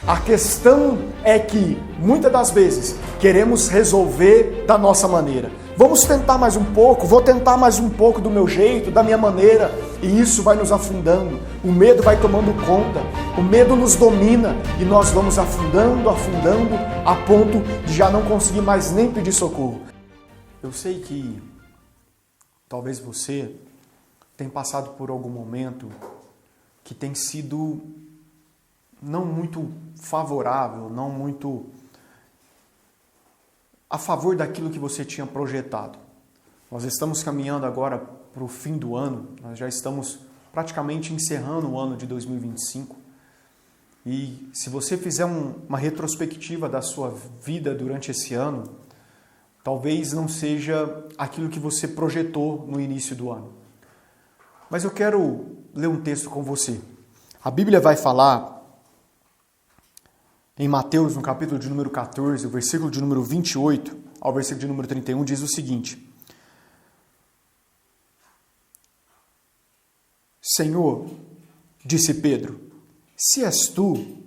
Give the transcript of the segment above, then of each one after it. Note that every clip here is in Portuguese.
A questão é que, muitas das vezes, queremos resolver da nossa maneira. Vamos tentar mais um pouco, vou tentar mais um pouco do meu jeito, da minha maneira, e isso vai nos afundando. O medo vai tomando conta, o medo nos domina e nós vamos afundando, a ponto de já não conseguir mais nem pedir socorro. Eu sei que talvez você tenha passado por algum momento que tem sido não muito favorável, não muito a favor daquilo que você tinha projetado. Nós estamos caminhando agora para o fim do ano, nós já estamos praticamente encerrando o ano de 2025. E se você fizer uma retrospectiva da sua vida durante esse ano, talvez não seja aquilo que você projetou no início do ano. Mas eu quero ler um texto com você. A Bíblia vai falar em Mateus, no capítulo de número 14, o versículo de número 28 ao versículo de número 31, diz o seguinte: Senhor, disse Pedro, se és tu,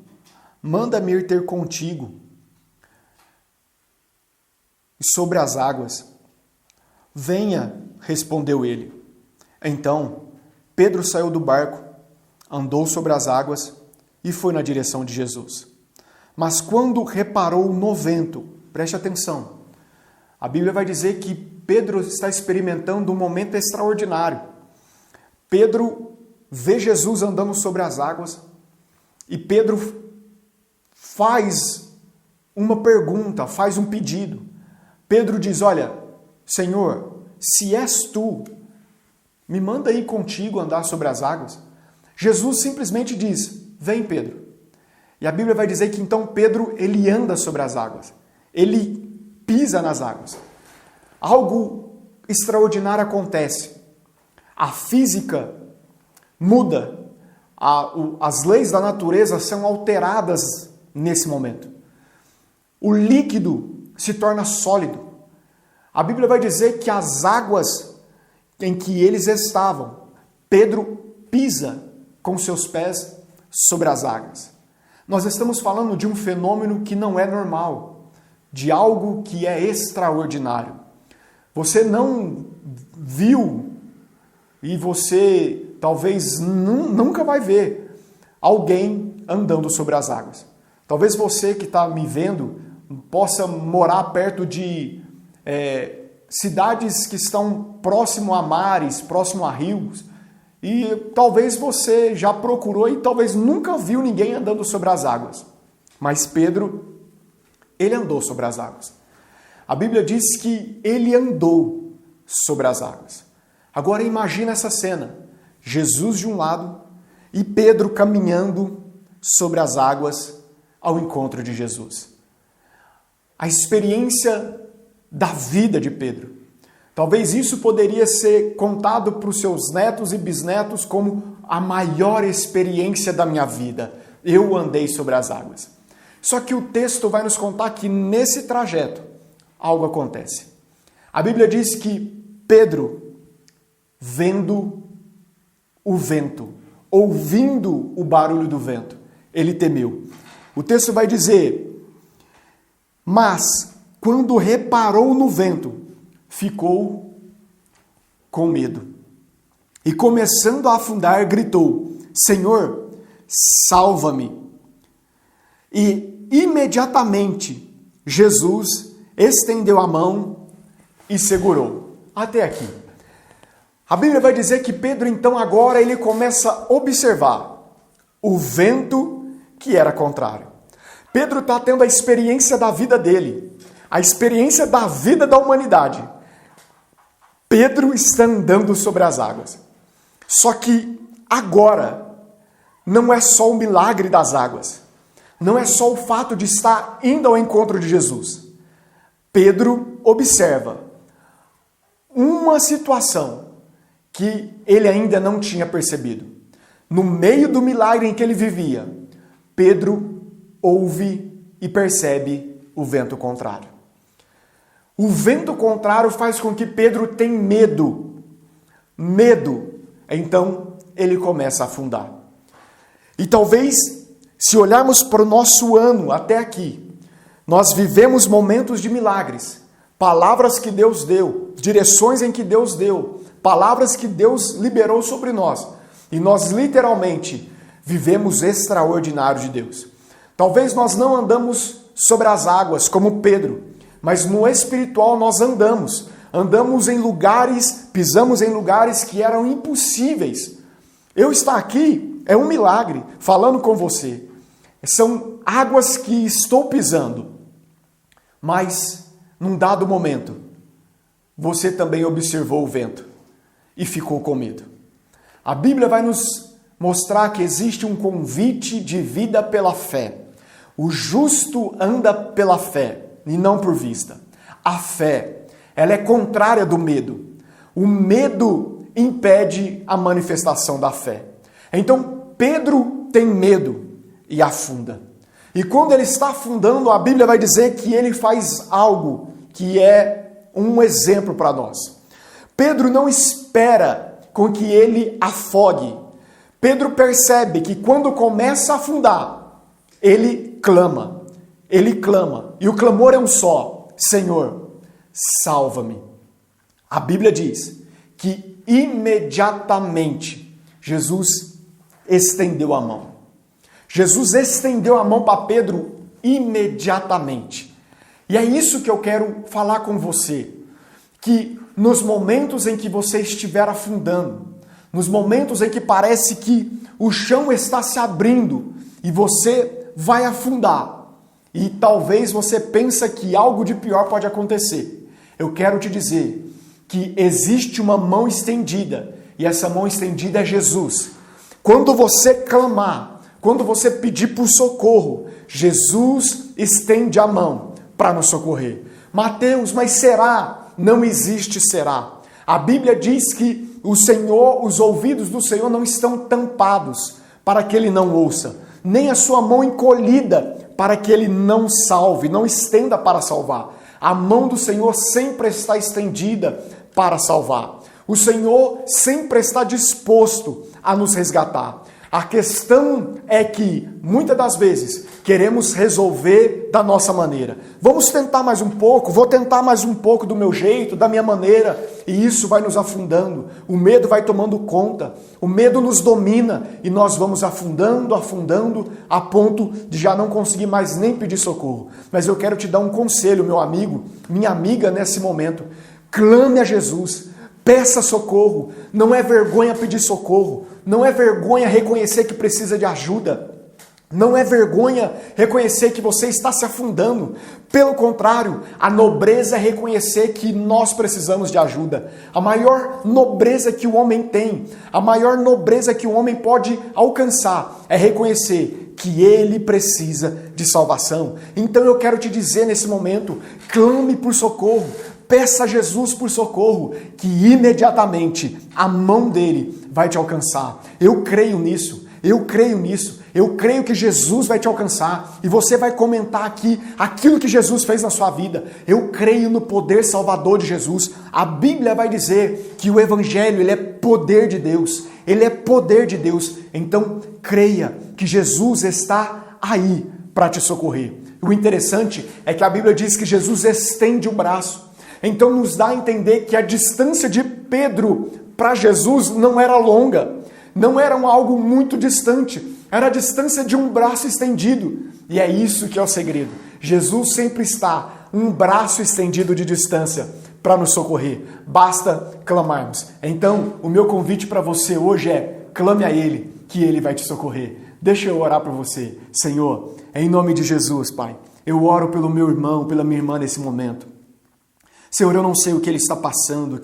manda-me ir ter contigo sobre as águas. Venha, respondeu ele. Então, Pedro saiu do barco, andou sobre as águas e foi na direção de Jesus. Mas quando reparou no vento, preste atenção, a Bíblia vai dizer que Pedro está experimentando um momento extraordinário. Pedro vê Jesus andando sobre as águas e Pedro faz uma pergunta, faz um pedido. Pedro diz, olha, Senhor, se és tu, me manda ir contigo andar sobre as águas. Jesus simplesmente diz, vem Pedro. E a Bíblia vai dizer que então Pedro, ele anda sobre as águas. Ele pisa nas águas. Algo extraordinário acontece. A física muda. As leis da natureza são alteradas nesse momento. O líquido se torna sólido. A Bíblia vai dizer que as águas em que eles estavam, Pedro pisa com seus pés sobre as águas. Nós estamos falando de um fenômeno que não é normal, de algo que é extraordinário. Você não viu e você talvez nunca vai ver alguém andando sobre as águas. Talvez você que está me vendo possa morar perto de cidades que estão próximo a mares, próximo a rios, e talvez você já procurou e talvez nunca viu ninguém andando sobre as águas. Mas Pedro, ele andou sobre as águas. A Bíblia diz que ele andou sobre as águas. Agora imagina essa cena. Jesus de um lado e Pedro caminhando sobre as águas ao encontro de Jesus. A experiência da vida de Pedro. Talvez isso poderia ser contado para os seus netos e bisnetos como a maior experiência da minha vida. Eu andei sobre as águas. Só que o texto vai nos contar que nesse trajeto algo acontece. A Bíblia diz que Pedro, vendo o vento, ouvindo o barulho do vento, ele temeu. O texto vai dizer, mas quando reparou no vento, ficou com medo. E começando a afundar, gritou, Senhor, salva-me. E imediatamente Jesus estendeu a mão e segurou. Até aqui. A Bíblia vai dizer que Pedro, então, agora ele começa a observar o vento que era contrário. Pedro está tendo a experiência da vida dele, a experiência da vida da humanidade. Pedro está andando sobre as águas. Só que agora não é só o milagre das águas. Não é só o fato de estar indo ao encontro de Jesus. Pedro observa uma situação que ele ainda não tinha percebido. No meio do milagre em que ele vivia, Pedro ouve e percebe o vento contrário. O vento contrário faz com que Pedro tenha medo. Medo. Então, ele começa a afundar. E talvez se olharmos para o nosso ano até aqui, nós vivemos momentos de milagres, palavras que Deus deu, direções em que Deus deu, palavras que Deus liberou sobre nós. E nós literalmente vivemos extraordinário de Deus. Talvez nós não andamos sobre as águas como Pedro, mas no espiritual nós andamos em lugares, pisamos em lugares que eram impossíveis. Eu estar aqui é um milagre, falando com você. São águas que estou pisando. Mas, num dado momento, você também observou o vento e ficou com medo. A Bíblia vai nos mostrar que existe um convite de vida pela fé. O justo anda pela fé e não por vista. A fé, ela é contrária do medo. O medo impede a manifestação da fé. Então, Pedro tem medo e afunda. E quando ele está afundando, a Bíblia vai dizer que ele faz algo que é um exemplo para nós. Pedro não espera com que ele afogue. Pedro percebe que quando começa a afundar, ele clama. Ele clama. E o clamor é um só: Senhor, salva-me. A Bíblia diz que imediatamente Jesus estendeu a mão. Jesus estendeu a mão para Pedro imediatamente. E é isso que eu quero falar com você. Que nos momentos em que você estiver afundando, nos momentos em que parece que o chão está se abrindo e você vai afundar, e talvez você pense que algo de pior pode acontecer, eu quero te dizer que existe uma mão estendida, e essa mão estendida é Jesus. Quando você clamar, quando você pedir por socorro, Jesus estende a mão para nos socorrer. Mateus, mas será? Não existe será. A Bíblia diz que o Senhor, os ouvidos do Senhor não estão tampados para que ele não ouça, nem a sua mão encolhida para que ele não salve, não estenda para salvar. A mão do Senhor sempre está estendida para salvar. O Senhor sempre está disposto a nos resgatar. A questão é que, muitas das vezes, queremos resolver da nossa maneira. Vamos tentar mais um pouco, vou tentar mais um pouco do meu jeito, da minha maneira, e isso vai nos afundando. O medo vai tomando conta, o medo nos domina, e nós vamos afundando, a ponto de já não conseguir mais nem pedir socorro. Mas eu quero te dar um conselho, meu amigo, minha amiga, nesse momento. Clame a Jesus. Peça socorro. Não é vergonha pedir socorro. Não é vergonha reconhecer que precisa de ajuda. Não é vergonha reconhecer que você está se afundando. Pelo contrário, a nobreza é reconhecer que nós precisamos de ajuda. A maior nobreza que o homem tem, a maior nobreza que o homem pode alcançar é reconhecer que ele precisa de salvação. Então eu quero te dizer nesse momento, clame por socorro. Peça a Jesus por socorro, que imediatamente a mão dele vai te alcançar. Eu creio nisso, eu creio que Jesus vai te alcançar e você vai comentar aqui aquilo que Jesus fez na sua vida. Eu creio no poder salvador de Jesus. A Bíblia vai dizer que o Evangelho ele é poder de Deus, ele é poder de Deus. Então creia que Jesus está aí para te socorrer. O interessante é que a Bíblia diz que Jesus estende o braço. Então nos dá a entender que a distância de Pedro para Jesus não era longa, não era algo muito distante, era a distância de um braço estendido. E é isso que é o segredo. Jesus sempre está um braço estendido de distância para nos socorrer. Basta clamarmos. Então, o meu convite para você hoje é: clame a Ele, que Ele vai te socorrer. Deixa eu orar para você. Senhor, em nome de Jesus, Pai, eu oro pelo meu irmão, pela minha irmã nesse momento. Senhor, eu não sei o que ele está passando,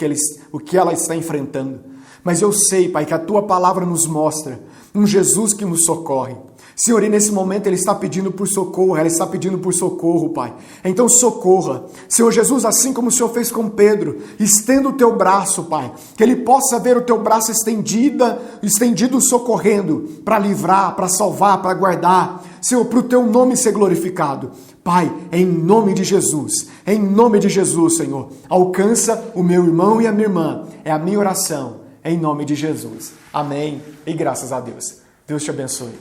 o que ela está enfrentando, mas eu sei, Pai, que a Tua palavra nos mostra um Jesus que nos socorre. Senhor, e nesse momento ele está pedindo por socorro, ela está pedindo por socorro, Pai. Então socorra. Senhor Jesus, assim como o Senhor fez com Pedro, estenda o Teu braço, Pai, que ele possa ver o Teu braço estendido socorrendo, para livrar, para salvar, para guardar. Senhor, para o Teu nome ser glorificado. Pai, em nome de Jesus, Senhor, alcança o meu irmão e a minha irmã. É a minha oração, em nome de Jesus. Amém e graças a Deus. Deus te abençoe.